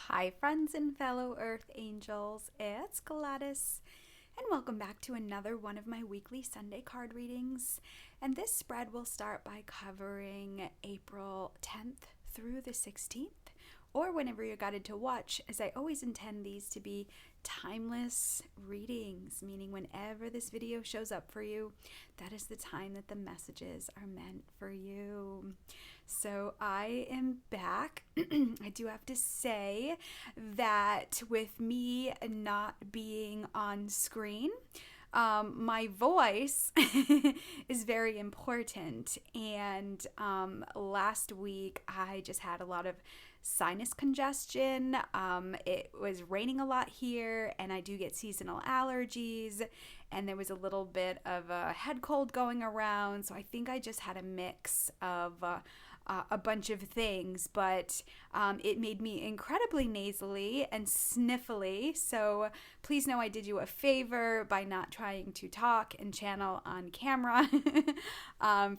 Hi, friends and fellow Earth Angels. It's Gladys, and welcome back to another one of my weekly Sunday card readings. And this spread will start by covering April 10th through the 16th, or whenever you're guided to watch, as I always intend these to be timeless readings, meaning whenever this video shows up for you, that is the time that the messages are meant for you. So I am back. I do have to say that with me not being on screen, my voice is very important. And last week I just had a lot of sinus congestion. It was raining a lot here, and I do get seasonal allergies, and there was a little bit of a head cold going around. So I think I just had a mix of a bunch of things, but it made me incredibly nasally and sniffly. So please know I did you a favor by not trying to talk and channel on camera,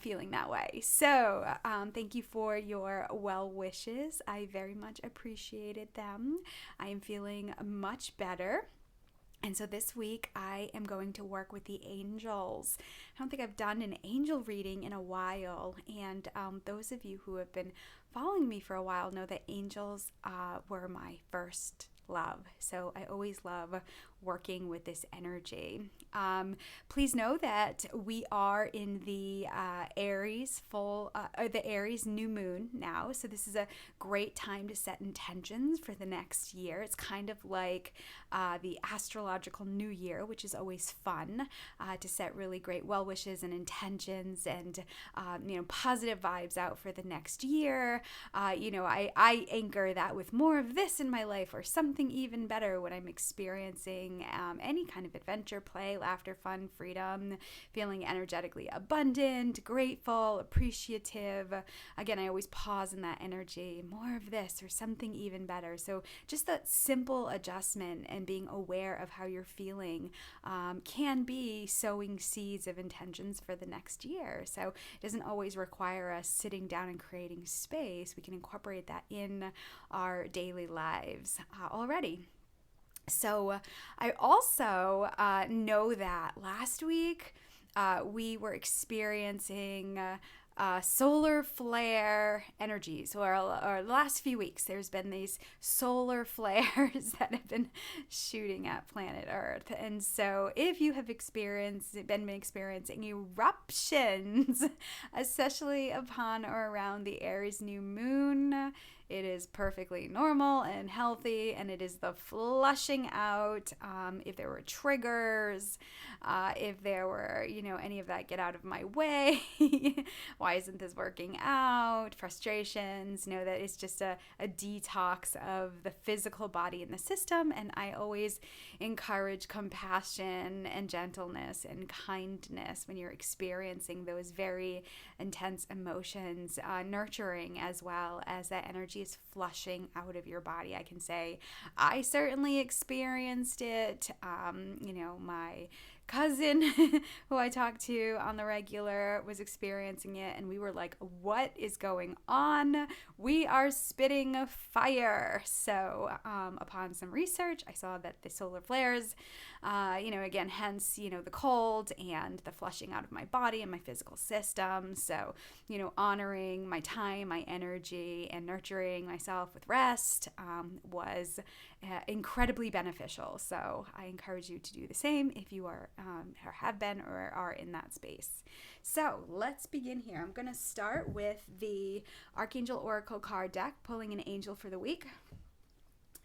feeling that way. So thank you for your well wishes. I very much appreciated them. I am feeling much better. And so this week I am going to work with the angels. I don't think I've done an angel reading in a while. And those of you who have been following me for a while know that angels were my first love. So I always love working with this energy. Please know that we are in the Aries the Aries new moon now. So this is a great time to set intentions for the next year. It's kind of like the astrological new year, which is always fun to set really great well wishes and intentions and positive vibes out for the next year. I anchor that with more of this in my life or something even better when I'm experiencing any kind of adventure, play, laughter, fun, freedom, feeling energetically abundant, grateful, appreciative. Again, I always pause in that energy, more of this or something even better. So just that simple adjustment and being aware of how you're feeling can be sowing seeds of intentions for the next year. So it doesn't always require us sitting down and creating space. We can incorporate that in our daily lives already. So I also know that last week we were experiencing solar flare energies, or the last few weeks there's been these solar flares that have been shooting at planet Earth. And so if you have been experiencing eruptions, especially upon or around the Aries new moon, it is perfectly normal and healthy, and it is the flushing out. If there were triggers, if there were, any of that get out of my way, why isn't this working out, frustrations, know that it's just a detox of the physical body and the system. And I always encourage compassion and gentleness and kindness when you're experiencing those very intense emotions, nurturing as well as that energy is flushing out of your body. I can say I certainly experienced it. My cousin who I talk to on the regular was experiencing it, and we were like, what is going on? We are spitting fire. So upon some research, I saw that the solar flares, again, hence, the cold and the flushing out of my body and my physical system. So, honoring my time, my energy, and nurturing myself with rest was incredibly beneficial. So I encourage you to do the same if you are or have been or are in that space. So let's begin here. I'm going to start with the Archangel Oracle card deck, pulling an angel for the week.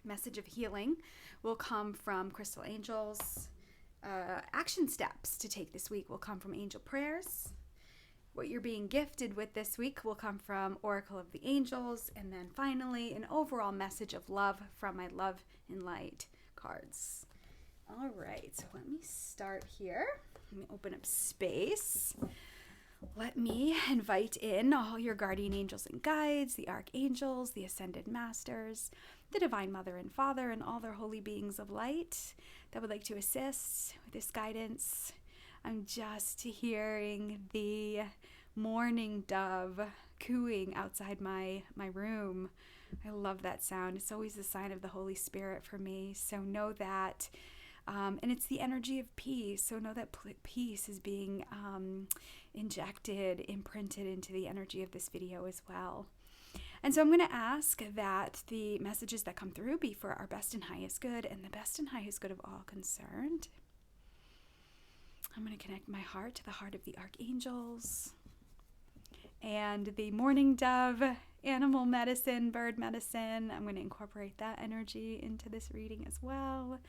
Message of healing will come from crystal angels. Action steps to take this week will come from angel prayers. What you're being gifted with this week will come from Oracle of the Angels. And then finally, an overall message of love from my Love and Light cards. All right, so let me start here. Let me open up space. Let me invite in all your guardian angels and guides, the archangels, the ascended masters, the Divine Mother and Father, and all their holy beings of light that would like to assist with this guidance. I'm just hearing the mourning dove cooing outside my room. I love that sound. It's always a sign of the Holy Spirit for me. So know that. And it's the energy of peace. So know that peace is being injected, imprinted into the energy of this video as well. And so I'm going to ask that the messages that come through be for our best and highest good and the best and highest good of all concerned. I'm going to connect my heart to the heart of the archangels and the morning dove, animal medicine, bird medicine. I'm going to incorporate that energy into this reading as well.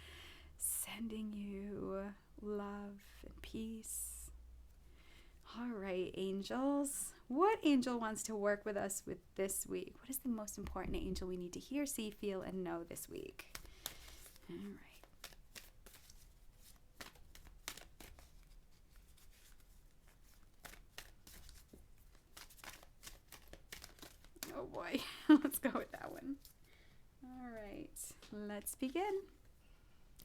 Sending you love and peace. All right, angels. What angel wants to work with us with this week? What is the most important angel we need to hear, see, feel, and know this week? All right. Oh boy, let's go with that one. All right, let's begin.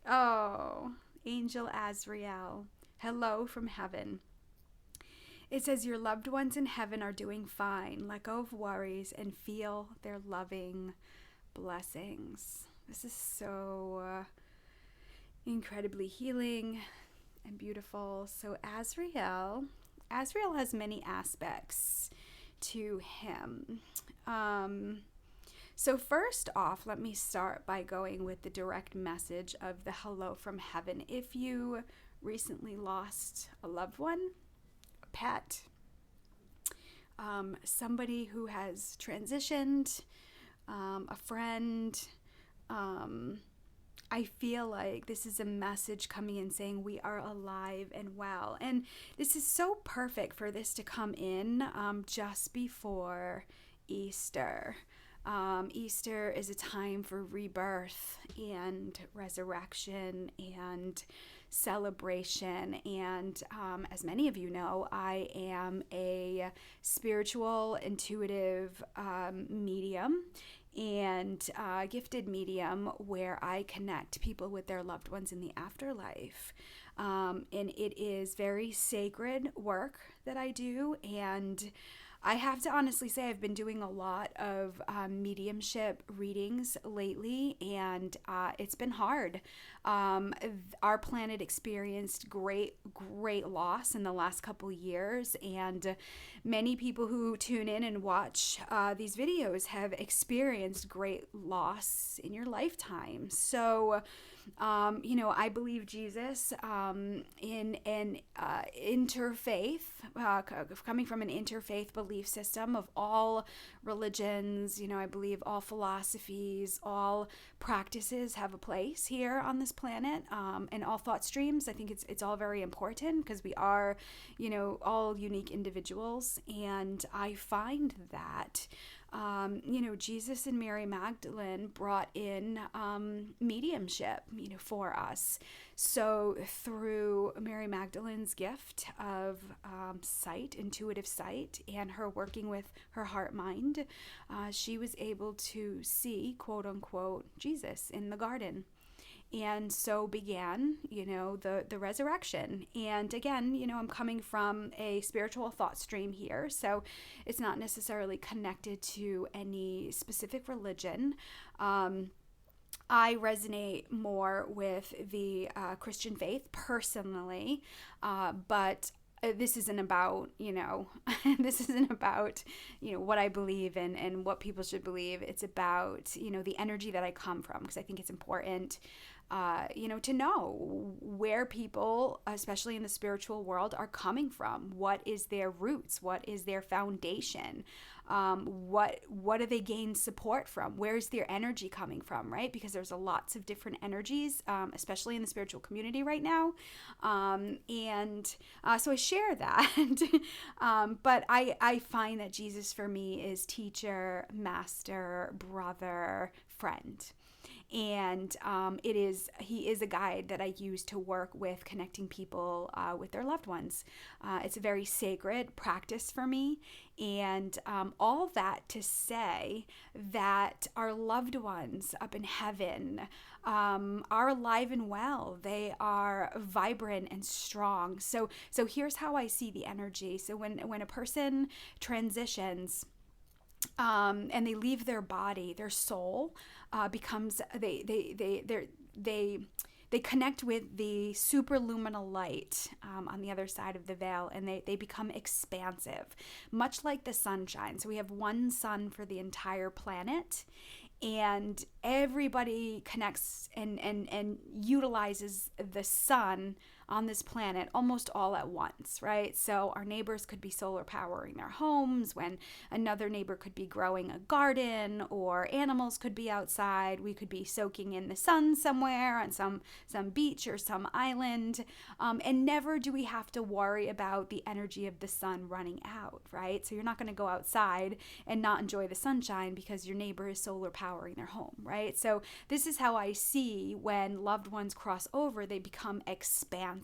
Oh, Angel Azrael, hello from heaven. It says your loved ones in heaven are doing fine. Let go of worries and feel their loving blessings. This is so incredibly healing and beautiful. So Azrael has many aspects to him. So first off, let me start by going with the direct message of the hello from heaven. If you recently lost a loved one, a pet, somebody who has transitioned, a friend, I feel like this is a message coming in saying we are alive and well. And this is so perfect for this to come in just before Easter. Easter is a time for rebirth and resurrection and celebration. And as many of you know, I am a spiritual, intuitive medium and gifted medium where I connect people with their loved ones in the afterlife. And it is very sacred work that I do. And I have to honestly say I've been doing a lot of mediumship readings lately, and it's been hard. Our planet experienced great loss in the last couple years, and many people who tune in and watch these videos have experienced great loss in your lifetime. So I believe Jesus in an interfaith, coming from an interfaith belief system of all religions. I believe all philosophies, all practices have a place here on this planet, and all thought streams. I think it's all very important because we are, all unique individuals, and I find that Jesus and Mary Magdalene brought in mediumship, for us. So through Mary Magdalene's gift of sight, intuitive sight, and her working with her heart mind, she was able to see, quote unquote, Jesus in the garden. And so began, the resurrection. And again, I'm coming from a spiritual thought stream here, so it's not necessarily connected to any specific religion. I resonate more with the Christian faith personally, but this isn't about, what I believe and what people should believe. It's about, the energy that I come from, because I think it's important, to know where people, especially in the spiritual world, are coming from. What is their roots? What is their foundation? What do they gain support from? Where's their energy coming from, right? Because there's lots of different energies, especially in the spiritual community right now. So I share that. But I find that Jesus for me is teacher, master, brother, friend. And he is a guide that I use to work with connecting people with their loved ones. It's a very sacred practice for me. And all that to say that our loved ones up in heaven are alive and well. They are vibrant and strong. So here's how I see the energy. So when a person transitions, and they leave their body, their soul becomes, they connect with the superluminal light on the other side of the veil, and they become expansive, much like the sunshine. So we have one sun for the entire planet, and everybody connects and utilizes the sun on this planet almost all at once, right? So our neighbors could be solar powering their homes when another neighbor could be growing a garden, or animals could be outside. We could be soaking in the sun somewhere on some beach or some island. And never do we have to worry about the energy of the sun running out, right? So you're not going to go outside and not enjoy the sunshine because your neighbor is solar powering their home, right? So this is how I see when loved ones cross over, they become expansive.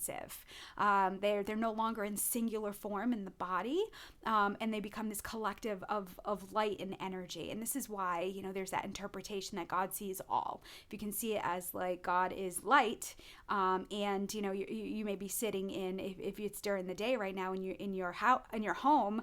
They're no longer in singular form in the body, and they become this collective of light and energy. And this is why, there's that interpretation that God sees all. If you can see it as like God is light, and you may be sitting in, if it's during the day right now in your house, in your home,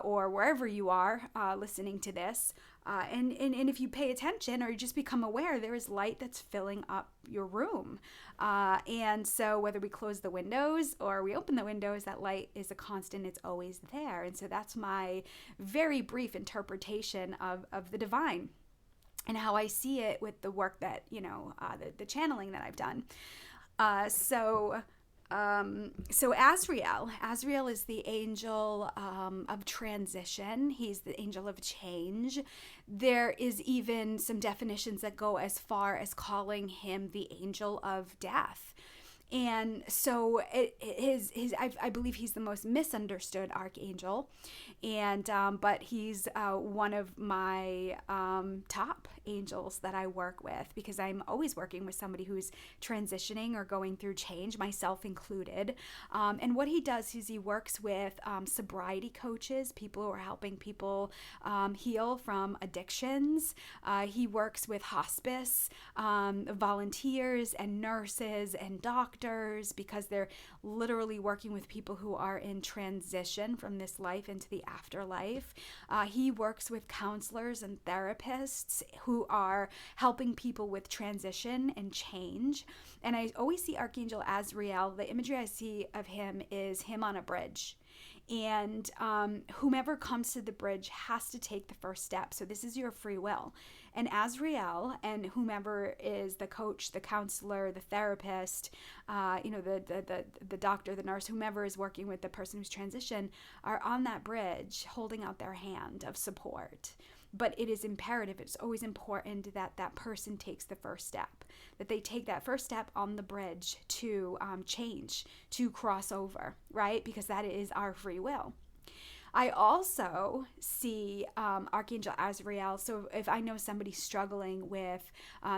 or wherever you are listening to this. And if you pay attention or you just become aware, there is light that's filling up your room. And so whether we close the windows or we open the windows, that light is a constant. It's always there. And so that's my very brief interpretation of the divine and how I see it with the work that, the channeling that I've done. So Azrael is the angel of transition. He's the angel of change. There is even some definitions that go as far as calling him the angel of death. And so I believe he's the most misunderstood archangel, and but he's one of my top angels that I work with, because I'm always working with somebody who's transitioning or going through change, myself included. And what he does is he works with sobriety coaches, people who are helping people heal from addictions. He works with hospice volunteers and nurses and doctors, because they're literally working with people who are in transition from this life into the afterlife. He works with counselors and therapists who are helping people with transition and change. And I always see Archangel Azrael, the imagery I see of him is him on a bridge. And whomever comes to the bridge has to take the first step. So this is your free will. And Azrael and whomever is the coach, the counselor, the therapist, the doctor, the nurse, whomever is working with the person who's transitioned, are on that bridge holding out their hand of support. But it is imperative, it's always important that that person takes the first step, that they take that first step on the bridge to change, to cross over, right? Because that is our free will. I also see Archangel Azrael. So if I know somebody's struggling with,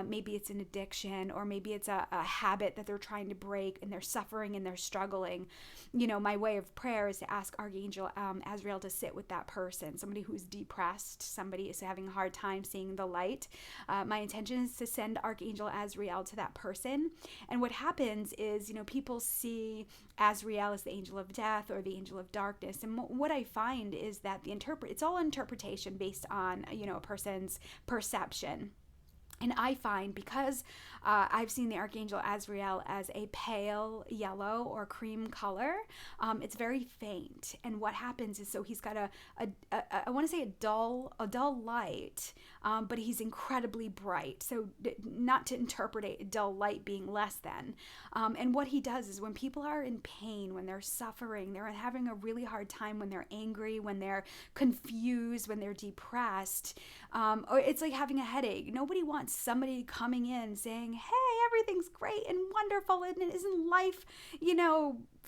maybe it's an addiction, or maybe it's a habit that they're trying to break and they're suffering and they're struggling, my way of prayer is to ask Archangel Azrael to sit with that person, somebody who's depressed, somebody is having a hard time seeing the light. My intention is to send Archangel Azrael to that person. And what happens is, people see Azrael as the angel of death or the angel of darkness. And what I find is that it's all interpretation based on, a person's perception. And I find, because I've seen the Archangel Azrael as a pale yellow or cream color, it's very faint. And what happens is, so he's got I want to say a dull light, but he's incredibly bright. So not to interpret a dull light being less than. And what he does is, when people are in pain, when they're suffering, they're having a really hard time, when they're angry, when they're confused, when they're depressed, or it's like having a headache. Nobody wants somebody coming in saying, hey, everything's great and wonderful, and isn't life,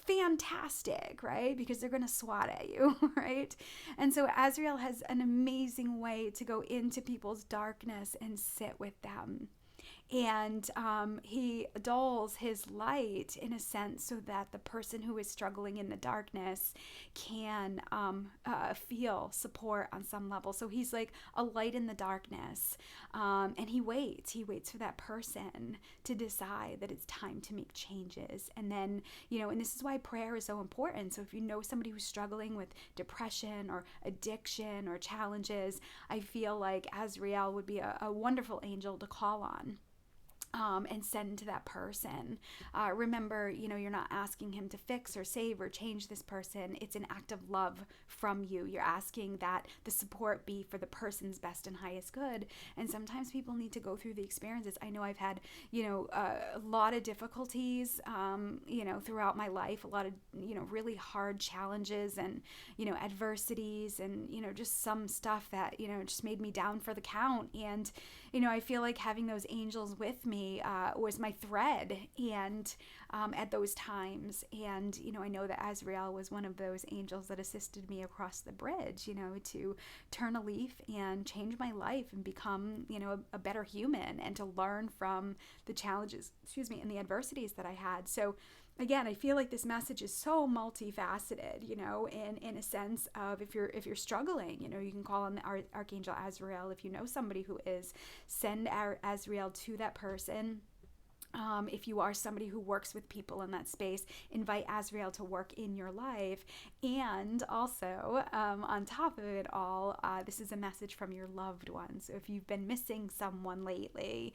fantastic, right? Because they're going to swat at you, right? And so Azrael has an amazing way to go into people's darkness and sit with them. And he dulls his light in a sense so that the person who is struggling in the darkness can feel support on some level. So he's like a light in the darkness, and he waits for that person to decide that it's time to make changes. And then, and this is why prayer is so important. So if you know somebody who's struggling with depression or addiction or challenges, I feel like Azrael would be a wonderful angel to call on. And send to that person. Remember, you're not asking him to fix or save or change this person. It's an act of love from you. You're asking that the support be for the person's best and highest good. And sometimes people need to go through the experiences. I know I've had, a lot of difficulties, throughout my life, a lot of, really hard challenges and, adversities and, just some stuff that, just made me down for the count. And, I feel like having those angels with me was my thread and at those times. And, I know that Azrael was one of those angels that assisted me across the bridge, to turn a leaf and change my life and become, a better human and to learn from the challenges, and the adversities that I had. So again, I feel like this message is so multifaceted, in a sense of if you're struggling, you can call on the Archangel Azrael. If you know somebody who is, send Azrael to that person. If you are somebody who works with people in that space, invite Azrael to work in your life. And also, on top of it all, this is a message from your loved ones. So if you've been missing someone lately,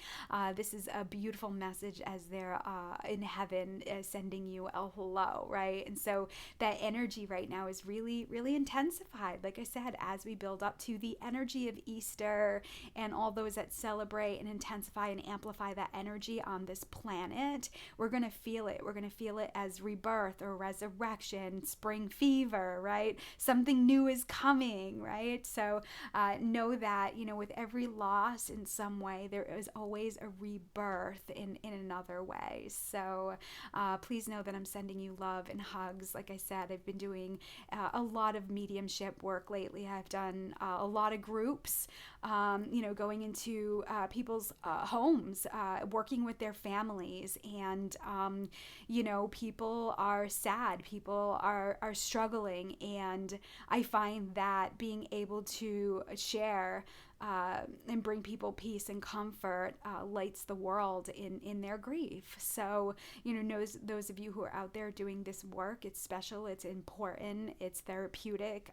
this is a beautiful message as they're in heaven sending you a hello, right? And so that energy right now is really, really intensified. Like I said, as we build up to the energy of Easter and all those that celebrate and intensify and amplify that energy on this planet, we're going to feel it. We're going to feel it as rebirth or resurrection, spring fever, right? Something new is coming, right? So know that, with every loss in some way, there is always a rebirth in another way. So please know that I'm sending you love and hugs. Like I said, I've been doing a lot of mediumship work lately. I've done a lot of groups, going into people's homes, working with their families, and people are sad, people are struggling, and I find that being able to share and bring people peace and comfort lights the world in their grief. So, those of you who are out there doing this work, it's special, it's important, it's therapeutic,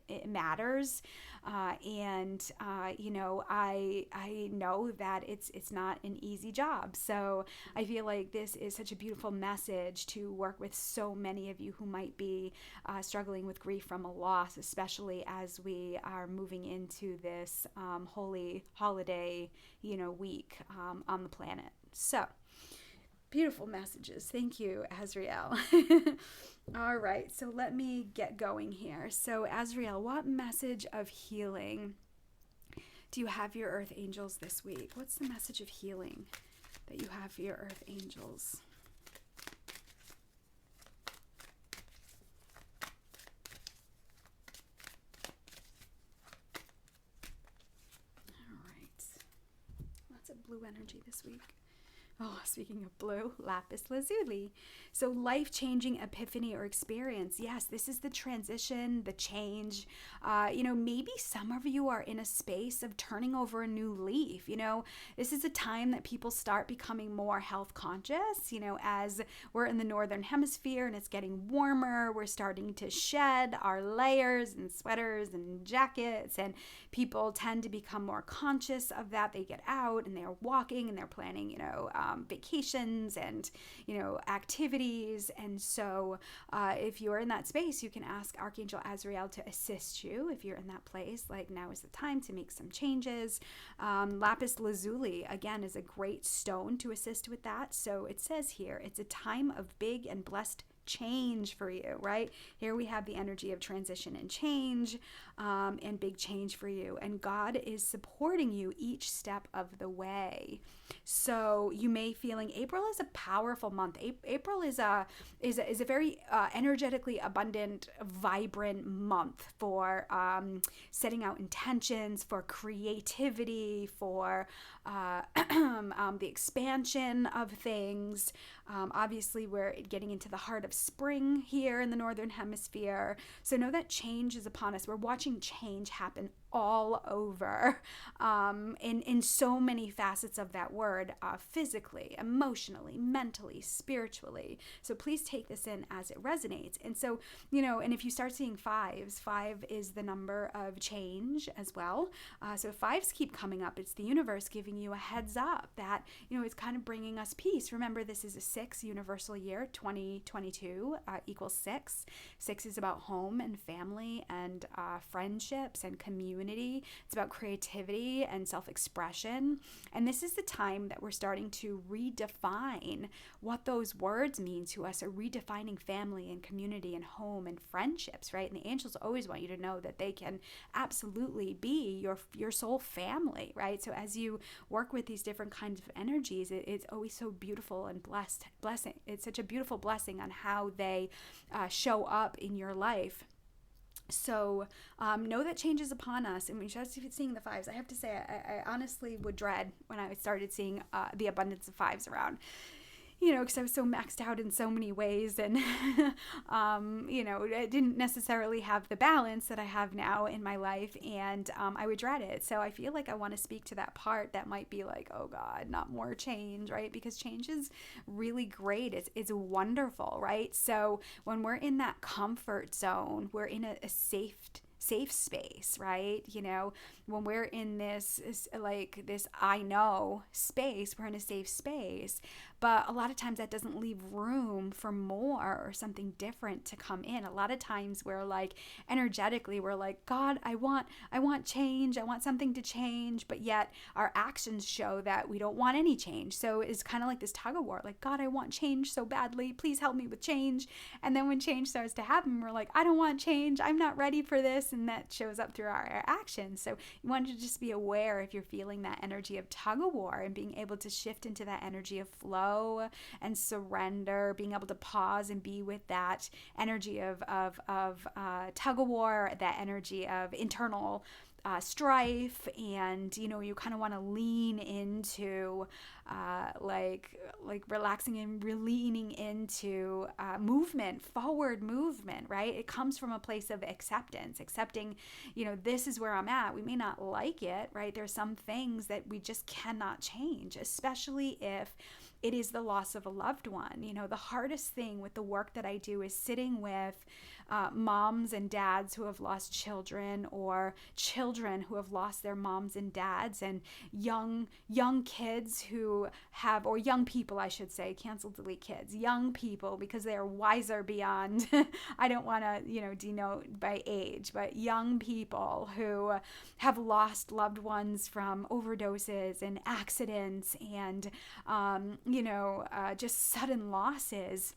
it matters. And I know that it's not an easy job. So I feel like this is such a beautiful message to work with so many of you who might be struggling with grief from a loss, especially as we are moving into this holy holiday, week on the planet. So beautiful messages. Thank you, Azrael. All right, so let me get going here. So Azrael, what message of healing do you have for your Earth Angels this week? What's the message of healing that you have for your Earth Angels? Blue energy this week. Oh, speaking of blue, lapis lazuli. So life-changing epiphany or experience. Yes, this is the transition, the change. Maybe some of you are in a space of turning over a new leaf. This is a time that people start becoming more health conscious. As we're in the northern hemisphere and it's getting warmer, we're starting to shed our layers and sweaters and jackets, and people tend to become more conscious of that. They get out and they're walking and they're planning, vacations and, activities. And so if you're in that space, you can ask Archangel Azrael to assist you. If you're in that place, like now is the time to make some changes. Lapis lazuli, again, is a great stone to assist with that. So it says here, it's a time of big and blessed change for you, right? Here we have the energy of transition and change. and big change for you. And God is supporting you each step of the way. So you may feeling April is a powerful month. April is a very energetically abundant, vibrant month for setting out intentions, for creativity, for the expansion of things. Obviously, we're getting into the heart of spring here in the Northern Hemisphere. So know that change is upon us. We're watching change happen all over in so many facets of that word, physically, emotionally, mentally, spiritually. So please take this in as it resonates. And so, and if you start seeing fives, 5 is the number of change as well. So if fives keep coming up, it's the universe giving you a heads up that, it's kind of bringing us peace. Remember, this is a 6 universal year, 2022 equals 6. 6 is about home and family and friendships and community. It's about creativity and self-expression. And this is the time that we're starting to redefine what those words mean to us, or redefining family and community and home and friendships, right? And the angels always want you to know that they can absolutely be your soul family, right? So as you work with these different kinds of energies, it's always so beautiful and blessing. It's such a beautiful blessing on how they show up in your life. So know that change is upon us. And when you start seeing the fives, I have to say, I honestly would dread when I started seeing the abundance of fives around. Because I was so maxed out in so many ways, and, I didn't necessarily have the balance that I have now in my life, and I would dread it. So I feel like I want to speak to that part that might be like, oh God, not more change, right? Because change is really great. It's wonderful, right? So when we're in that comfort zone, we're in a safe space, right? When we're in this I know space, we're in a safe space. But a lot of times that doesn't leave room for more or something different to come in. A lot of times we're like, energetically, we're like, God, I want change. I want something to change. But yet our actions show that we don't want any change. So it's kind of like this tug of war, like, God, I want change so badly. Please help me with change. And then when change starts to happen, we're like, I don't want change. I'm not ready for this. And that shows up through our actions. So you want to just be aware if you're feeling that energy of tug of war, and being able to shift into that energy of flow and surrender, being able to pause and be with that energy of tug of war, that energy of internal strife. And you kind of want to lean into like relaxing and leaning into forward movement, right? It comes from a place of accepting, this is where I'm at. We may not like it, right? There's some things that we just cannot change, especially if it is the loss of a loved one. The hardest thing with the work that I do is sitting with moms and dads who have lost children, or children who have lost their moms and dads, and young kids who have, or young people, I should say, cancel delete kids, young people, because they are wiser beyond, I don't want to, denote by age, but young people who have lost loved ones from overdoses and accidents and, just sudden losses.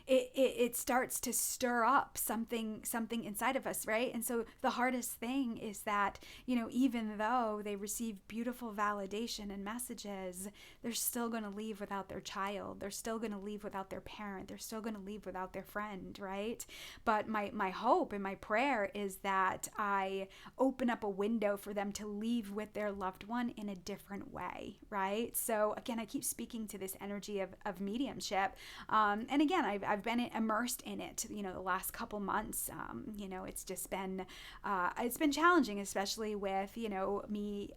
It starts to stir up something inside of us, right? And so the hardest thing is that, even though they receive beautiful validation and messages, they're still going to leave without their child. They're still going to leave without their parent. They're still going to leave without their friend, right? But my hope and my prayer is that I open up a window for them to leave with their loved one in a different way, right? So again, I keep speaking to this energy of mediumship. And again, I've been immersed in it, the last couple months. It's just been, it's been challenging, especially with, me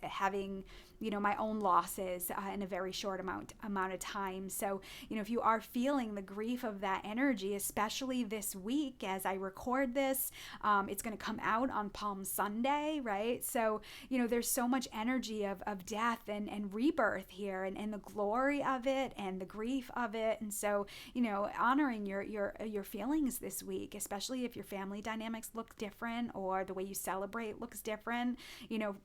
having, my own losses in a very short amount of time. So, if you are feeling the grief of that energy, especially this week as I record this, it's going to come out on Palm Sunday, right? So, there's so much energy of death and rebirth here, and the glory of it and the grief of it. it. And so, honoring your feelings this week, especially if your family dynamics look different or the way you celebrate looks different.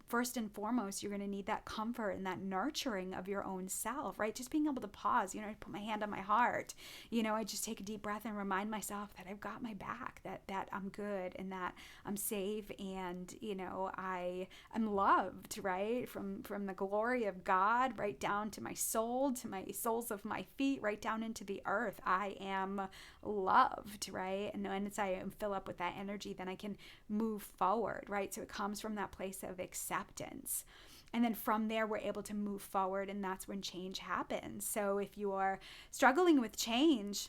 First and foremost, you're going to need that comfort and that nurturing of your own self, right? Just being able to pause, I put my hand on my heart, I just take a deep breath and remind myself that I've got my back, that I'm good and that I'm safe, and, I am loved, right? From the glory of God right down to my soul, to my soles of my feet, right down into the earth. I am loved, right? And once I fill up with that energy, then I can move forward, right? So it comes from that place of acceptance. And then from there, we're able to move forward, and that's when change happens. So if you are struggling with change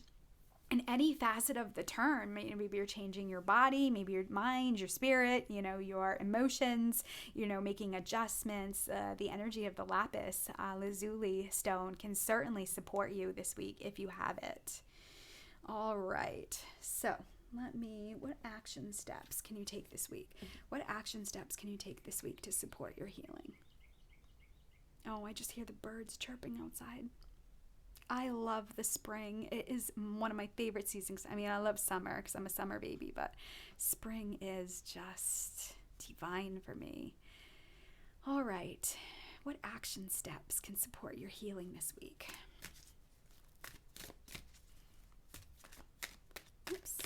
in any facet of the term, maybe you're changing your body, maybe your mind, your spirit, your emotions, making adjustments, the energy of the lapis lazuli stone can certainly support you this week if you have it. All right. So what action steps can you take this week? What action steps can you take this week to support your healing? Oh, I just hear the birds chirping outside. I love the spring. It is one of my favorite seasons. I mean, I love summer because I'm a summer baby, but spring is just divine for me. All right. What action steps can support your healing this week? Oops.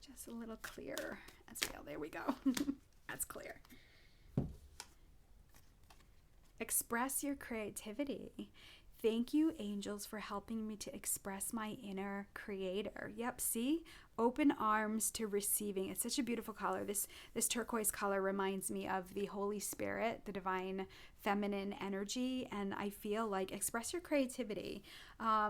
Just a little clearer. Azrael, there we go. That's clear. Express your creativity. Thank you, angels, for helping me to express my inner creator. Yep, see? Open arms to receiving. It's such a beautiful color. This turquoise color reminds me of the Holy Spirit, the divine feminine energy, and I feel like express your creativity.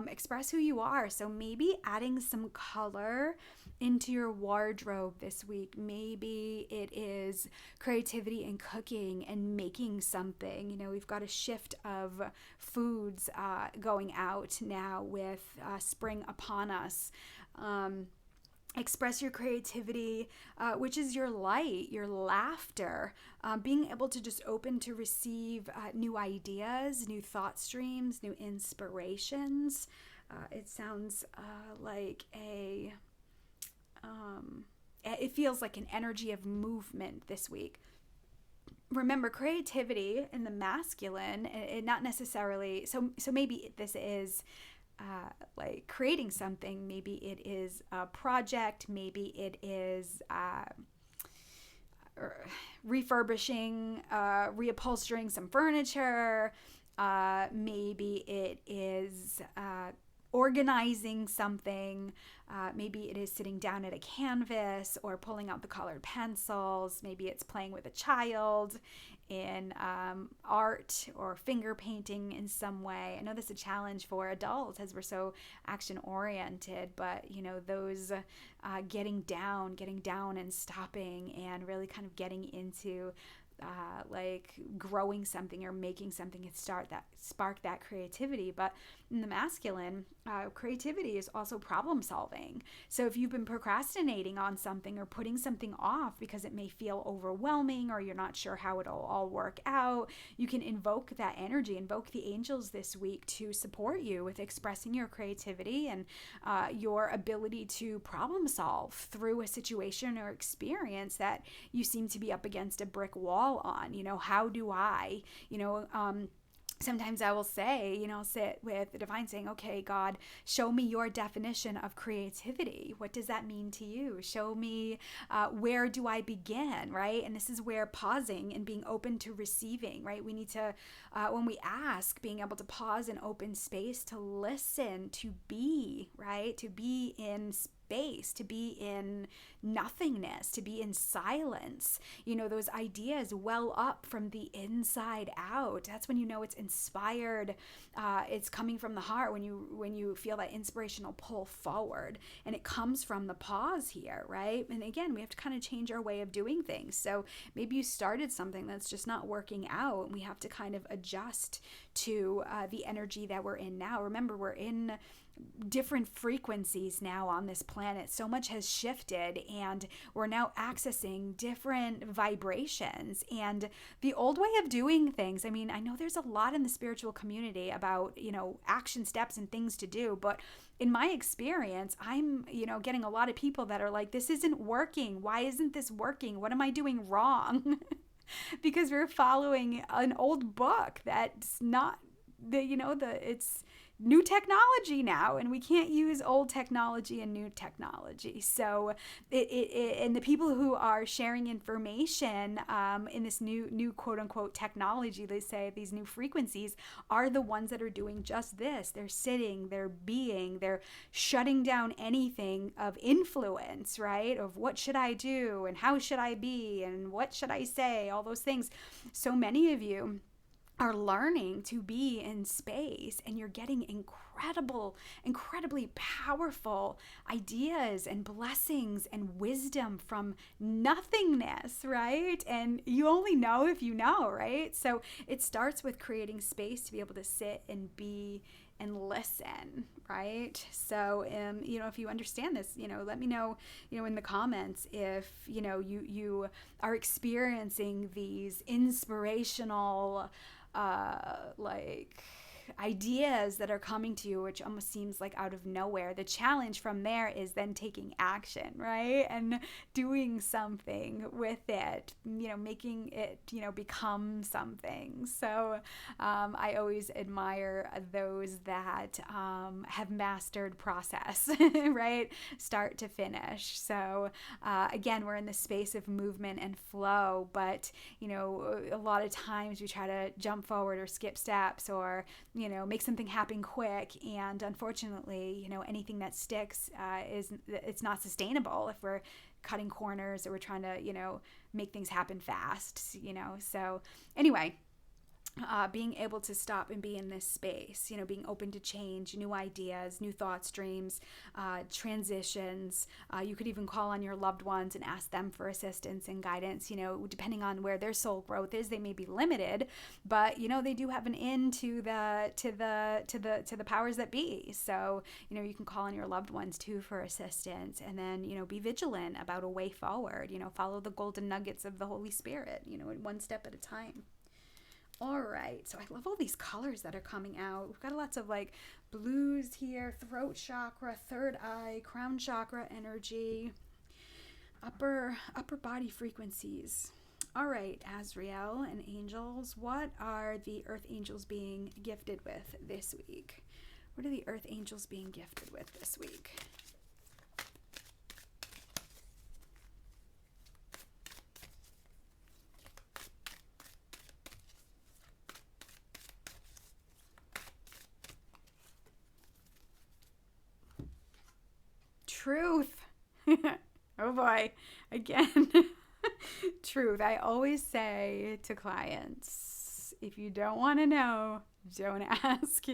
Express who you are. So maybe adding some color into your wardrobe this week. Maybe it is creativity in cooking and making something. We've got a shift of foods going out now with spring upon us. Express your creativity, which is your light, your laughter, being able to just open to receive new ideas, new thought streams, new inspirations. It sounds like it feels like an energy of movement this week. Remember, creativity in the masculine, it not necessarily, so maybe this is like creating something, maybe it is a project, maybe it is refurbishing, reupholstering some furniture, maybe it is organizing something, maybe it is sitting down at a canvas or pulling out the colored pencils, maybe it's playing with a child in art or finger painting in some way. I know this is a challenge for adults as we're so action oriented, but those getting down and stopping and really kind of getting into like growing something or making something and spark that creativity. But in the masculine, creativity is also problem solving. So if you've been procrastinating on something or putting something off because it may feel overwhelming or you're not sure how it'll all work out, you can invoke that energy, invoke the angels this week to support you with expressing your creativity and your ability to problem solve through a situation or experience that you seem to be up against a brick wall on. How do I, sometimes I will say, I'll sit with the divine saying, okay, God, show me your definition of creativity. What does that mean to you? Show me where do I begin, right? And this is where pausing and being open to receiving, right? We need to, when we ask, being able to pause and open space to listen, to be, right? To be in space, to be in nothingness, to be in silence. Those ideas well up from the inside out. That's when it's inspired. It's coming from the heart when you feel that inspirational pull forward, and it comes from the pause here, right? And again, we have to kind of change our way of doing things. So maybe you started something that's just not working out, and we have to kind of adjust to the energy that we're in now. Remember, we're in different frequencies now on this planet. So much has shifted, and we're now accessing different vibrations and the old way of doing things. I mean, I know there's a lot in the spiritual community about, action steps and things to do, but in my experience, I'm, getting a lot of people that are like, this isn't working. Why isn't this working? What am I doing wrong? Because we're following an old book that's not it's new technology now, and we can't use old technology and new technology. So and the people who are sharing information in this new quote unquote technology, they say these new frequencies, are the ones that are doing just this. They're sitting, they're being, they're shutting down anything of influence, right? Of what should I do and how should I be and what should I say, all those things. So many of you are learning to be in space, and you're getting incredibly powerful ideas and blessings and wisdom from nothingness, right? And you only know if you know, right? So it starts with creating space to be able to sit and be and listen, right? So, if you understand this, let me know, in the comments if, you are experiencing these inspirational, ideas that are coming to you, which almost seems like out of nowhere. The challenge from there is then taking action, right? And doing something with it, making it, become something. So I always admire those that have mastered process, right? Start to finish. So again, we're in the space of movement and flow, but, a lot of times we try to jump forward or skip steps or, make something happen quick. And unfortunately, anything that sticks it's not sustainable if we're cutting corners or we're trying to, make things happen fast, So anyway, being able to stop and be in this space, being open to change, new ideas, new thoughts, dreams, transitions. You could even call on your loved ones and ask them for assistance and guidance, depending on where their soul growth is. They may be limited, but they do have an in to the powers that be. So, you can call on your loved ones too for assistance, and then, be vigilant about a way forward, follow the golden nuggets of the Holy Spirit, one step at a time. All right, so I love all these colors that are coming out. We've got lots of blues here, throat chakra, third eye, crown chakra energy, upper body frequencies. All right, Azrael and angels, what are the earth angels being gifted with this week? What are the earth angels being gifted with this week? Truth. Oh boy. Again. Truth. I always say to clients, if you don't want to know, don't ask.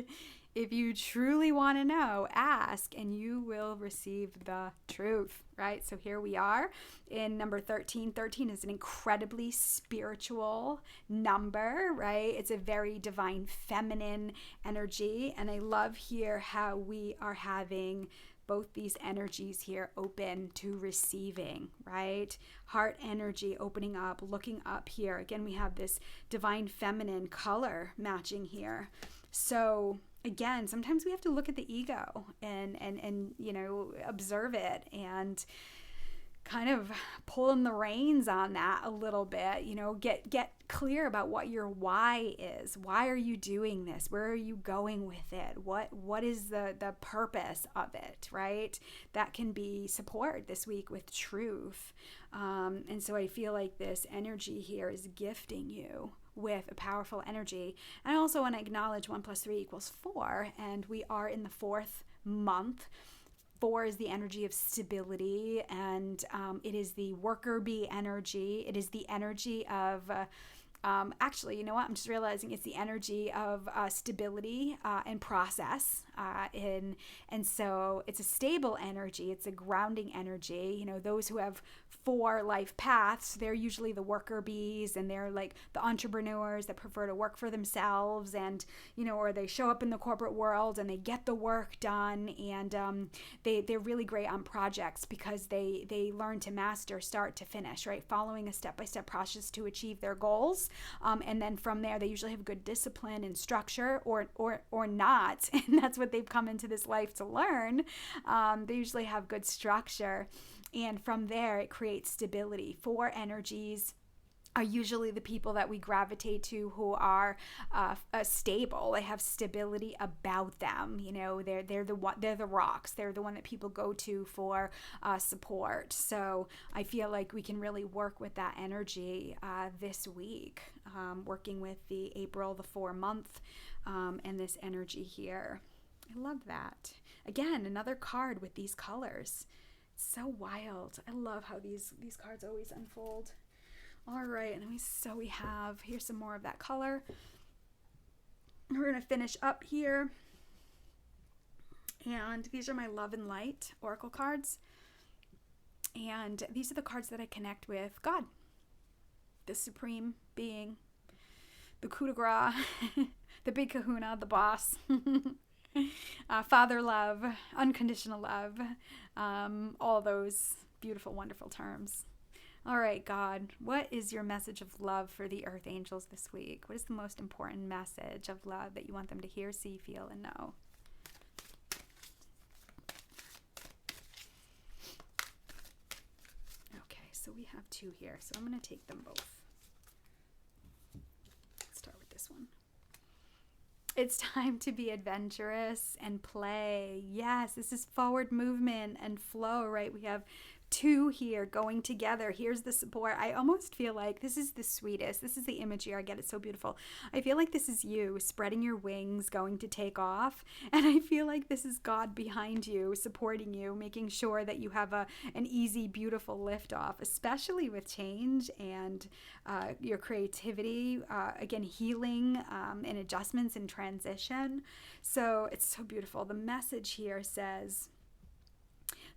If you truly want to know, ask, and you will receive the truth, right? So here we are in number 13. 13 is an incredibly spiritual number, right? It's a very divine feminine energy, and I love here how we are having both these energies here open to receiving, right? Heart energy opening up, looking up here. Again, we have this divine feminine color matching here. So again, sometimes we have to look at the ego and observe it and kind of pulling the reins on that a little bit, get clear about what your why is. Why are you doing this? Where are you going with it? What is the purpose of it, right? That can be support this week with truth. And so I feel like this energy here is gifting you with a powerful energy. And I also want to acknowledge 1 + 3 = 4, and we are in the 4th month. 4 is the energy of stability, and it is the worker bee energy. It is the energy of actually, you know what? I'm just realizing it's the energy of stability and process. And so it's a stable energy. It's a grounding energy. You know, those who have 4 life paths, they're usually the worker bees, and they're like the entrepreneurs that prefer to work for themselves, and, you know, or they show up in the corporate world and they get the work done, and they're really great on projects because they learn to master start to finish, right? Following a step-by-step process to achieve their goals. And then from there, they usually have good discipline and structure, or not. And that's what they've come into this life to learn. They usually have good structure. And from there, it creates stability. 4 energies are usually the people that we gravitate to who are stable. They have stability about them. You know, they're the rocks. They're the one that people go to for support. So I feel like we can really work with that energy this week, working with the April, the 4 month, and this energy here. I love that. Again, another card with these colors. It's so wild. I love how these cards always unfold. All right, and here's some more of that color. We're going to finish up here. And these are my Love and Light Oracle cards. And these are the cards that I connect with God, the Supreme Being, the coup de grace, the big kahuna, the boss. Father love, unconditional love, all those beautiful, wonderful terms. All right, God, what is your message of love for the Earth Angels this week? What is the most important message of love that you want them to hear, see, feel, and know? Okay, so we have 2 here, so I'm going to take them both. Let's start with this one. It's time to be adventurous and play. Yes, this is forward movement and flow, right? We have 2 here going together. Here's the support. I almost feel like this is the sweetest. This is the image here. I get it. So beautiful. I feel like this is you spreading your wings, going to take off. And I feel like this is God behind you, supporting you, making sure that you have an easy, beautiful lift off, especially with change and your creativity, again, healing and adjustments and transition. So it's so beautiful. The message here says,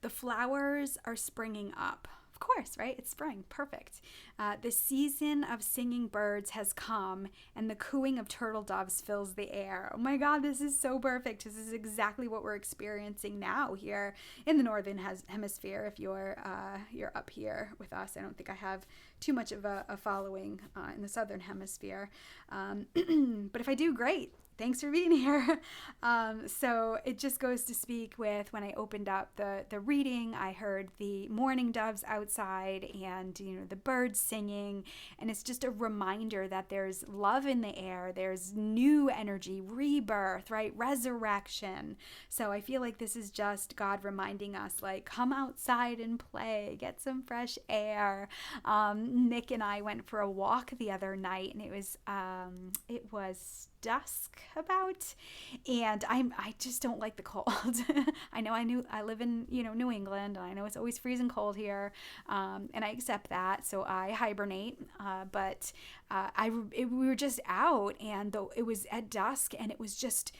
the flowers are springing up. Of course, right? It's spring. Perfect. The season of singing birds has come, and the cooing of turtle doves fills the air. Oh my God, this is so perfect. This is exactly what we're experiencing now here in the Northern Hemisphere. If you're up here with us, I don't think I have too much of a following in the Southern Hemisphere. But if I do, great. Thanks for being here. So it just goes to speak with, when I opened up the reading, I heard the mourning doves outside and, you know, the birds singing. And it's just a reminder that there's love in the air. There's new energy, rebirth, right? Resurrection. So I feel like this is just God reminding us, like, come outside and play, get some fresh air. Nick and I went for a walk the other night, and it was dusk about, and I just don't like the cold. I live in New England, and I know it's always freezing cold here, and I accept that, so I hibernate, but we were just out, and though it was at dusk, and it was just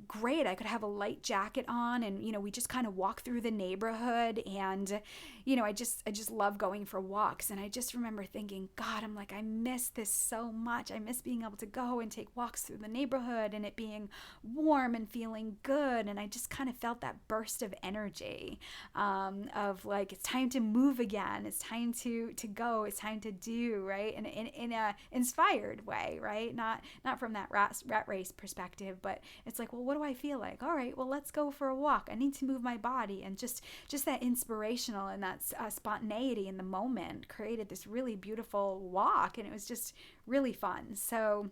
great. I could have a light jacket on, and we just kind of walk through the neighborhood, and I just love going for walks. And I just remember thinking, God, I'm like, I miss this so much. I miss being able to go and take walks through the neighborhood and it being warm and feeling good. And I just kind of felt that burst of energy of like, it's time to move again. It's time to go. It's time to do, right? And in a inspired way, right? Not from that rat race perspective, but it's like, well, what do I feel like? All right, well, let's go for a walk. I need to move my body. And just that inspirational and that spontaneity in the moment created this really beautiful walk, and it was just really fun. So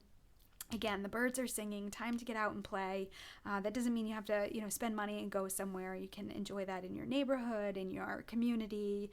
again, the birds are singing, time to get out and play. That doesn't mean you have to, spend money and go somewhere. You can enjoy that in your neighborhood, in your community,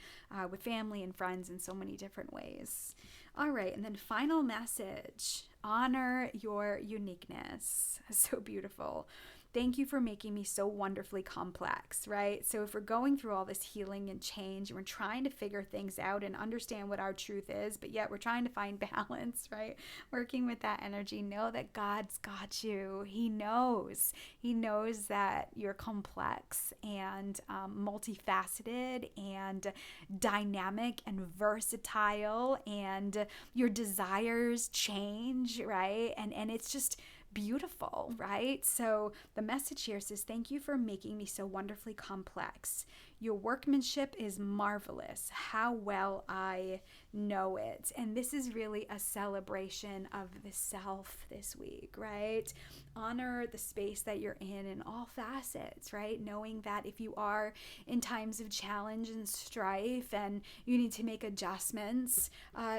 with family and friends in so many different ways. All right, and then final message, honor your uniqueness. So beautiful. Thank you for making me so wonderfully complex, right? So if we're going through all this healing and change, and we're trying to figure things out and understand what our truth is, but yet we're trying to find balance, right? Working with that energy, know that God's got you. He knows. He knows that you're complex and multifaceted and dynamic and versatile, and your desires change, right? And it's just beautiful, right? So the message here says, thank you for making me so wonderfully complex. Your workmanship is marvelous. How well I know it. And this is really a celebration of the self this week, right? Honor the space that you're in all facets, right? Knowing that if you are in times of challenge and strife and you need to make adjustments,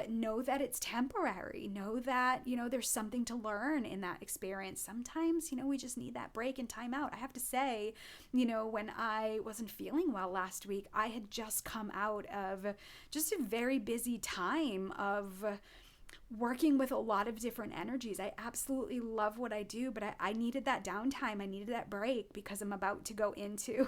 know that it's temporary. Know that, there's something to learn in that experience. Sometimes, we just need that break and time out. I have to say, when I wasn't feeling well last week, I had just come out of just a very busy time of working with a lot of different energies. I absolutely love what I do, but I needed that downtime. I needed that break because I'm about to go into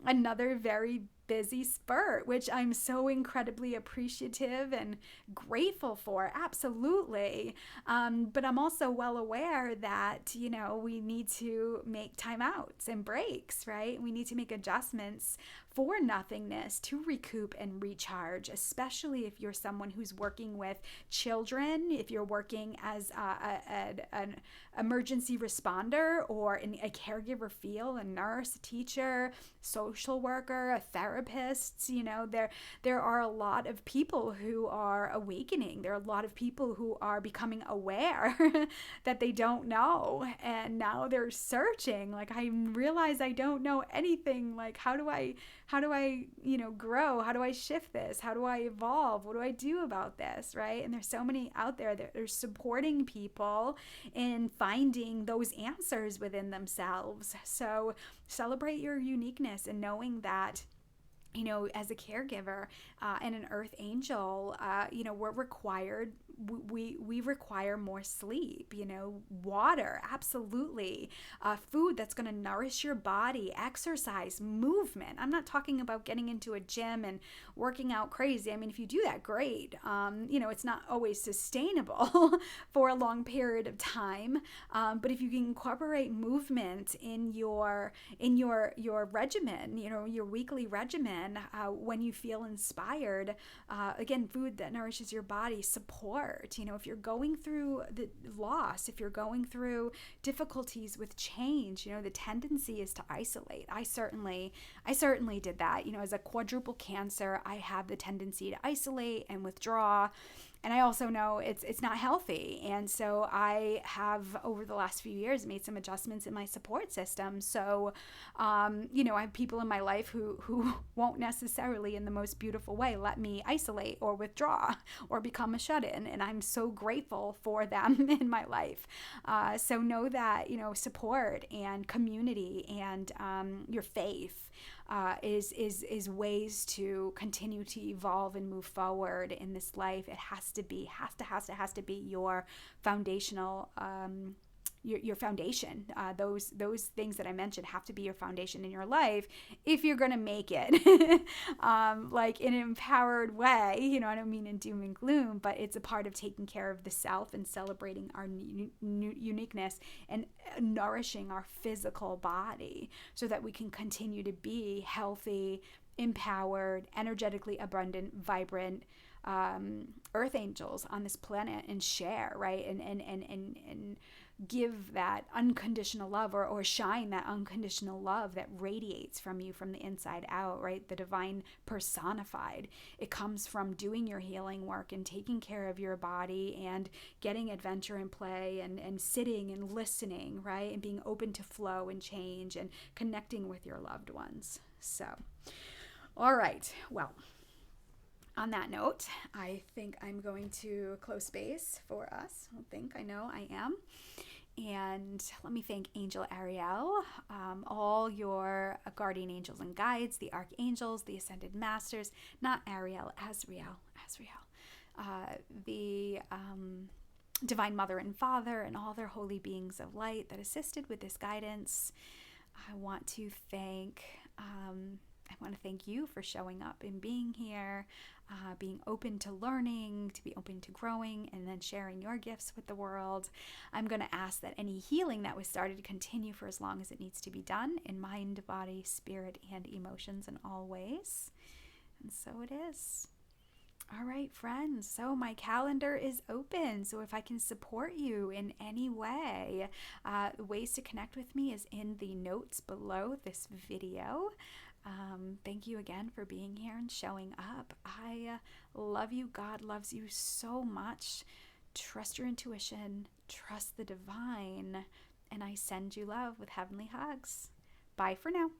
another very busy spurt, which I'm so incredibly appreciative and grateful for. Absolutely. But I'm also well aware that, we need to make timeouts and breaks, right? We need to make adjustments for nothingness to recoup and recharge, especially if you're someone who's working with children, if you're working as an emergency responder or in a caregiver field, a nurse, a teacher, social worker, a therapist. There are a lot of people who are awakening. There are a lot of people who are becoming aware that they don't know, and now they're searching. Like, I realize I don't know anything. Like, how do I grow? How do I shift this? How do I evolve? What do I do about this, right? And there's so many out there that are supporting people in finding those answers within themselves. So celebrate your uniqueness and knowing that, as a caregiver and an earth angel, we're required, we require more sleep, water, absolutely, food that's going to nourish your body, exercise, movement. I'm not talking about getting into a gym and working out crazy. I mean, if you do that, great. It's not always sustainable for a long period of time. But if you can incorporate movement in your regimen, your weekly regimen, when you feel inspired, again, food that nourishes your body, support. If you're going through the loss, if you're going through difficulties with change, the tendency is to isolate. I certainly did that. As a quadruple Cancer, I have the tendency to isolate and withdraw. And I also know it's not healthy. And so I have, over the last few years, made some adjustments in my support system. So, I have people in my life who won't necessarily, in the most beautiful way, let me isolate or withdraw or become a shut-in. And I'm so grateful for them in my life. So know that, support and community and your faith is ways to continue to evolve and move forward in this life. It has to be your foundational your foundation. Those things that I mentioned have to be your foundation in your life if you're going to make it like in an empowered way. I don't mean in doom and gloom, but it's a part of taking care of the self and celebrating our uniqueness and nourishing our physical body so that we can continue to be healthy, empowered, energetically abundant, vibrant earth angels on this planet, and share, right? And give that unconditional love or shine that unconditional love that radiates from you from the inside out, right? The divine personified. It comes from doing your healing work and taking care of your body and getting adventure and play and sitting and listening, right? And being open to flow and change and connecting with your loved ones. So, all right. Well, on that note, I think I'm going to close space for us. I know I am. And let me thank Angel Ariel, all your guardian angels and guides, the archangels, the ascended masters, not Ariel, Azrael, the Divine Mother and Father and all their holy beings of light that assisted with this guidance. I want to thank you for showing up and being here, being open to learning, to be open to growing, and then sharing your gifts with the world. I'm going to ask that any healing that was started to continue for as long as it needs to be done in mind, body, spirit, and emotions in all ways. And so it is. All right, friends, so my calendar is open. So if I can support you in any way, ways to connect with me is in the notes below this video. Thank you again for being here and showing up. I love you. God loves you so much. Trust your intuition, trust the divine, and I send you love with heavenly hugs. Bye for now.